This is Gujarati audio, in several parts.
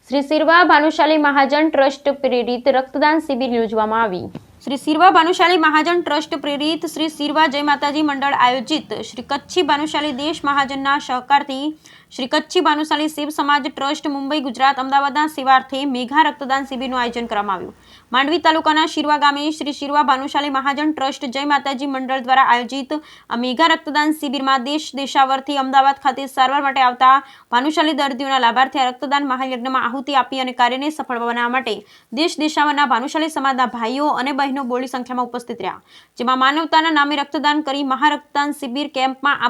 શ્રી સિરવા ભાનુશાલી મહાજન ટ્રસ્ટ પ્રેરિત રક્તદાન શિબિર યોજવામાં આવી। શ્રી સિરવા ભાનુશાલી મહાજન ટ્રસ્ટ પ્રેરિત શ્રી સિરવા જય માતાજી મંડળ આયોજિત શ્રી કચ્છી ભાનુશાલી દેશ મહાજનના સહકારથી શ્રી કચ્છી ભાનુશાલી શિવ સમાજ ટ્રસ્ટ મુંબઈ ગુજરાત અમદાવાદના સેવાર્થે મેઘા રક્તદાન શિબિરનું આયોજન કરવામાં આવ્યું। માંડવી તાલુકાના શિરવા ગામે શ્રી શિરવા ભાનુશાલી મહાજન ટ્રસ્ટ જય માતાજી મંડળ દ્વારા આયોજિત આ મેઘા રક્તદાન શિબિરમાં દેશ દેશાવરથી અમદાવાદ ખાતે સારવાર માટે આવતા ભાનુશાલી દર્દીઓના લાભાર્થે રક્તદાન મહાયજ્ઞમાં આહુતિ આપી અને કાર્યને સફળ બનાવવા માટે દેશ દેશાવરના ભાનુશાલી સમાજના ભાઈઓ અને બહેનો બોડી સંખ્યામાં ઉપસ્થિત રહ્યા, જેમાં માનવતાના નામે રક્તદાન કરી મહારક્તદાન શિબિર કેમ્પમાં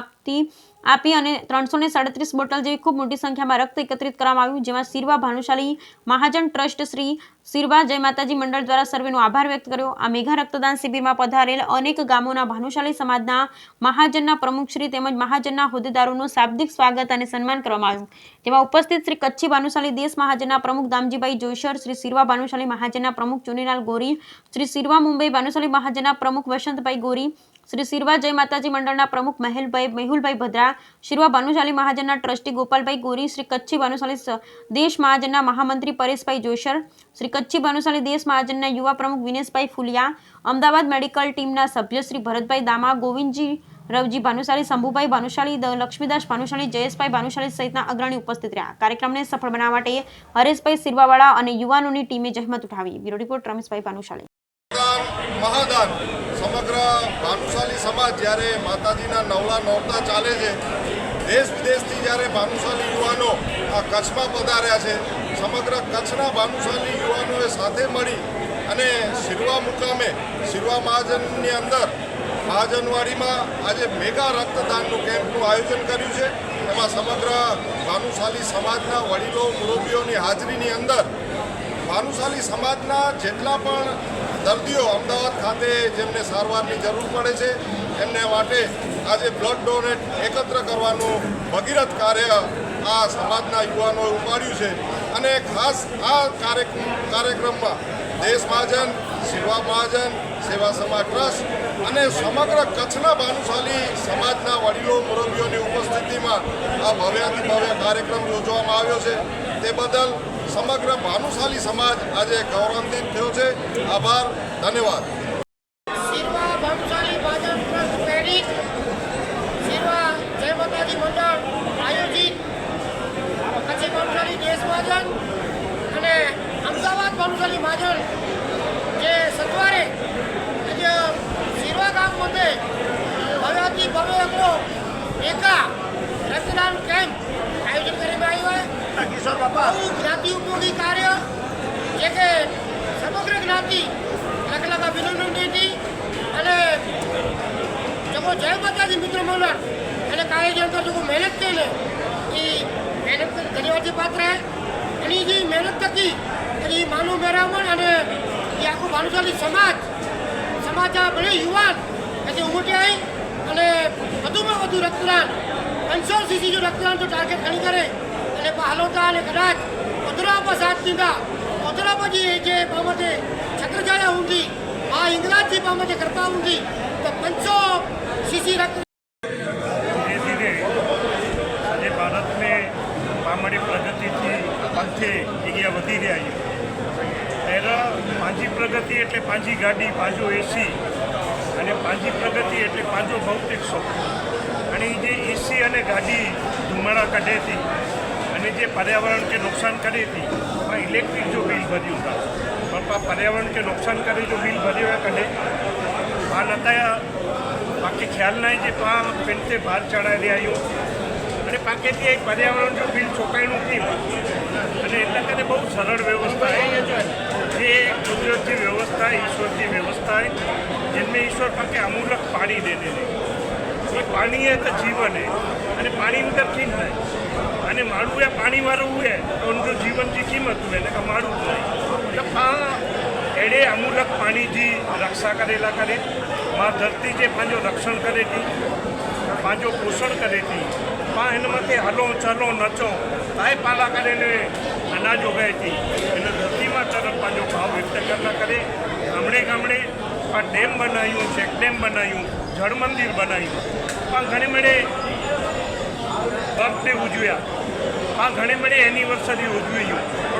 આપી અને 337 બોટલ જેવી ખૂબ મોટી સંખ્યામાં રક્ત એકત્રિત કરવામાં આવ્યું, જેમાં સિરવા ભાનુશાલી મહાજન ટ્રસ્ટ શ્રી સિરવા જય માતાજી મંડળ દ્વારા સર્વેનો આભાર વ્યક્ત કર્યો। આ મેઘા રક્તદાન શિબિરમાં પધારેલ અનેક ગામોના ભાનુશાલી સમાજના મહાજનના પ્રમુખશ્રી તેમજ મહાજનના હોદ્દેદારોનું શાબ્દિક સ્વાગત અને સન્માન કરવામાં આવ્યું। તેમાં ઉપસ્થિત શ્રી કચ્છી ભાનુશાલી દેશ મહાજનના પ્રમુખ દામજીભાઈ જોઈસર, શ્રી સિરવા ભાનુશાલી મહાજનના પ્રમુખ ચુનીલાલ ગોરી, શ્રી સિરવા મુંબઈ ભાનુશાલી મહાજનના પ્રમુખ વસંતભાઈ ગોરી, શ્રી સિરવા જય માતાજી મંડળના પ્રમુખ મેહુલભાઈ ભદ્રા, શિરવા ભાનુશાલી મહાજનના ટ્રસ્ટી ગોપાલભાઈ ગોરી, શ્રી કચ્છી ભાનુશાલી દેશ મહાજનના મહામંત્રી પરેશભાઈ જોઈસર, શ્રી કચ્છી ભાનુશાલી દેશ મહાજનના યુવા પ્રમુખ વિનેશભાઈ ફુલિયા, અમદાવાદ મેડિકલ ટીમના સભ્ય શ્રી ભરતભાઈ દામા, ગોવિંદજી રવજી ભાનુશાલી, શંભુભાઈ ભાનુશાલી, લક્ષ્મીદાસ ભાનુશાલી, જયેશભાઈ ભાનુશાલી સહિતના અગ્રણી ઉપસ્થિત રહ્યા। કાર્યક્રમને સફળ બનાવવા માટે હરેશભાઈ સિરવાવાળા અને યુવાનોની ટીમે જહેમત ઉઠાવી। Bureau report Rameshbhai Bhanushali. મહાદાન સમગ્ર ભાનુશાલી સમાજ જ્યારે માતાજીના નવલા નોરતા ચાલે છે, દેશ વિદેશથી જ્યારે ભાનુશાલી યુવાનો આ કચ્છમાં પધાર્યા છે, સમગ્ર કચ્છના ભાનુશાલી યુવાનોએ સાથે મળી અને શિરવા મુકામે શિરવા મહાજનની અંદર મહાજનવાડીમાં આજે મેગા રક્તદાનનું કેમ્પનું આયોજન કર્યું છે। એમાં સમગ્ર ભાનુશાલી સમાજના વડીલો મુરબ્બીઓની હાજરીની અંદર ભાનુશાલી સમાજના જેટલા પણ દર્દીઓ અમદાવાદ ખાતે જેમને સારવારની જરૂર પડે છે એમને માટે આજે બ્લડ ડોનેટ એકત્ર કરવાનું ભગીરથ કાર્ય આ સમાજના યુવાનોએ ઉપાડ્યું છે। અને ખાસ આ કાર્યક્રમમાં દેશ મહાજન, શિરવા મહાજન, સેવા સમાજ ટ્રસ્ટ અને સમગ્ર કચ્છના ભાનુશાલી સમાજના વડીલો મુરબ્બીઓની ઉપસ્થિતિમાં આ ભવ્યાતિ ભવ્ય કાર્યક્રમ યોજવામાં આવ્યો છે। તે બદલ સમગ્ર ભાનુશાલી સમાજ આજે ગૌરવાન્વિત થયો છે। આભાર, ધન્યવાદ। સિરવા ભાનુશાલી મહાજન ટ્રસ્ટ પ્રેરિત સિરવા જય માતાજી મંડળ આયોજિત કચ્છી ભાનુશાલી દેશ મહાજન અને અમદાવાદ ભાનુશાલી મહાજન જે સત્વારે આજે સિરવા ગામ મધ્યે ભવ્યાતિ ભવ્ય એકલો એકા રક્તદાન કેમ્પ આયોજન કરવામાં આવ્યો। જ્ઞાતિ ઉપયોગી કાર્ય જે કે સમગ્ર જ્ઞાતિ અલગ અલગ અભિનંદન હતી અને જો જય માતાજી મિત્ર મંડળ અને કાર્ય અંદર જો મહેનત કરીને એ મહેનત ધન્યવાદથી પાત્ર એની જે મહેનત થકી એની માનવ મેળવણ અને એ આખું ભાનુશાલી સમાજના બને યુવાન એથી ઉમટી આવી અને વધુમાં વધુ રક્તદાન 500 cc જો રક્તદાન જો ટાર્ગેટ ઘણી કરે અને હાલોતા અને કદાચ ઓતરામાં સાથ દીધા ઓતરા પછી જે બાબતે છત્રછાયા ઊંધી આ ઇંગ્રાજી બાબતે કરતા ઊંધી તો 500 cc રક્ત धीरे धीरे આજે ભારતને પામડી પ્રગતિથી પંથે જગ્યા વધી રહ્યા છે। પહેલાં પાંજી પ્રગતિ એટલે પાંજી ગાડી, પાંજો એસી અને પાંજી પ્રગતિ એટલે પાંજો ભૌતિક સુખ। અને જે એસી અને ગાડી ધુમાડા કાઢે હતી અને જે પર્યાવરણ કે નુકસાન કરે હતી પણ ઇલેક્ટ્રિક જો બિલ ભર્યું હતા પણ પર્યાવરણ કે નુકસાન કરે જો બિલ ભર્યો કરે આ નતા બાકી ખ્યાલ નહીં જે પા પેનથી બહાર ચડાવી આવ્યો અને પાકેથી એક પર્યાવરણ જો બિલ ચોકાઈનું થયું અને એટલા કરે બહુ સરળ વ્યવસ્થા જે કુદરતની વ્યવસ્થા ઈશ્વરની વ્યवस्था है जिनमें ईश्वर पाके अमूलक पानी दे देने ये पानी है तो जीवन है અને પાણી વગર ઠીક નહીં અને માળું એ પાણીવાળું હોય તો ઉનનું જીવન की कीमत हुए ને કે માળું નહીં તો એડે અમૂલક પાણીજી રક્ષા કરેલા કરે માં ધરતી જે પાંજો રક્ષણ કરે હતી પાંજો પોષણ કરે હતી પા એનામાંથી હલો ચલો નચો તાય પાલા કરીને અનાજ ઉગાય હતી એને ધરતીમાં તરફ પાંજો ભાવ વ્યક્ત કરતા કરે ગામડે ગામડે આ ડેમ બનાવ્યું, ચેક ડેમ બનાવ્યું, જળ મંદિર બનાવ્યું પણ ઘણી મળે બર્થડે ઉજવ્યા, આ ઘણી મળે એનિવર્સરી ઉજવ્યું